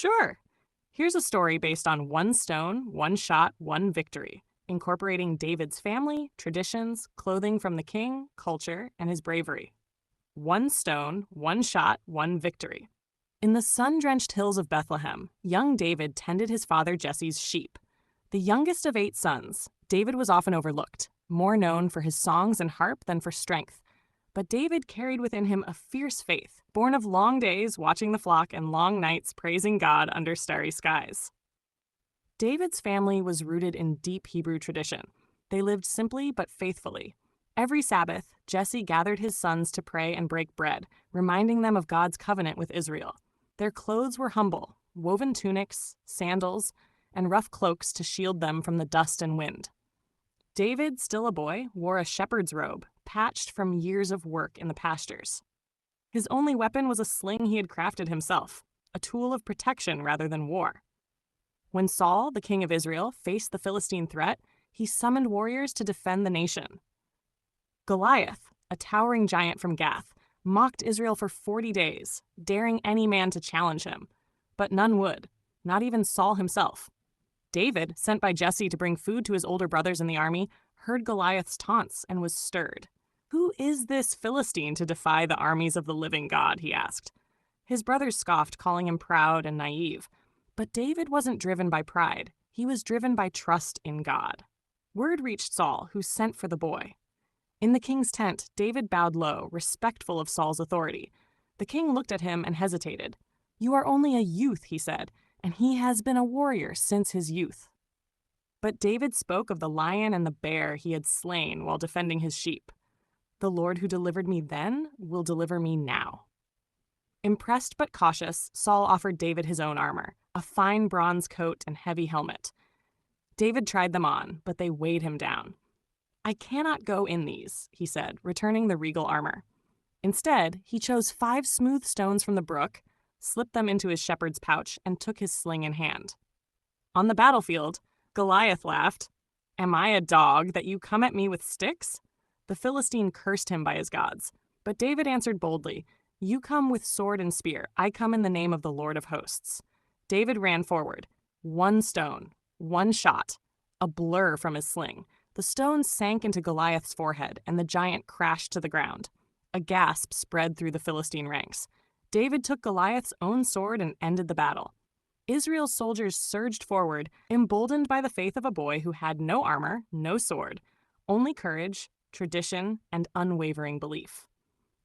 Sure. Here's a story based on one stone, one shot, one victory, incorporating David's family, traditions, clothing from the king, culture, and his bravery. One stone, one shot, one victory. In the sun drenched hills of Bethlehem, young David tended his father Jesse's sheep. The youngest of 8 sons, David was often overlooked, more known for his songs and harp than for strength. But David carried within him a fierce faith, born of long days watching the flock and long nights praising God under starry skies. David's family was rooted in deep Hebrew tradition. They lived simply but faithfully. Every Sabbath, Jesse gathered his sons to pray and break bread, reminding them of God's covenant with Israel. Their clothes were humble, woven tunics, sandals, and rough cloaks to shield them from the dust and wind. David, still a boy, wore a shepherd's robe, patched from years of work in the pastures. His only weapon was a sling he had crafted himself, a tool of protection rather than war. When Saul, the king of Israel, faced the Philistine threat, he summoned warriors to defend the nation. Goliath, a towering giant from Gath, mocked Israel for 40 days, daring any man to challenge him. But none would, not even Saul himself. David, sent by Jesse to bring food to his older brothers in the army, heard Goliath's taunts and was stirred. "Who is this Philistine to defy the armies of the living God?" he asked. His brothers scoffed, calling him proud and naive. But David wasn't driven by pride. He was driven by trust in God. Word reached Saul, who sent for the boy. In the king's tent, David bowed low, respectful of Saul's authority. The king looked at him and hesitated. "You are only a youth," he said, "and he has been a warrior since his youth." But David spoke of the lion and the bear he had slain while defending his sheep. "The Lord who delivered me then will deliver me now." Impressed but cautious, Saul offered David his own armor, a fine bronze coat and heavy helmet. David tried them on, but they weighed him down. "I cannot go in these," he said, returning the regal armor. Instead, he chose 5 smooth stones from the brook, slipped them into his shepherd's pouch, and took his sling in hand. On the battlefield, Goliath laughed. "Am I a dog that you come at me with sticks?" The Philistine cursed him by his gods. But David answered boldly, "You come with sword and spear. I come in the name of the Lord of hosts." David ran forward. One stone, one shot, a blur from his sling. The stone sank into Goliath's forehead, and the giant crashed to the ground. A gasp spread through the Philistine ranks. David took Goliath's own sword and ended the battle. Israel's soldiers surged forward, emboldened by the faith of a boy who had no armor, no sword, only courage, tradition, and unwavering belief.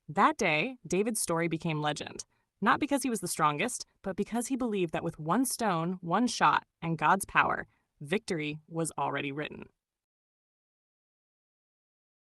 That day, David's story became legend, not because he was the strongest, but because he believed that with one stone, one shot, and God's power, victory was already written.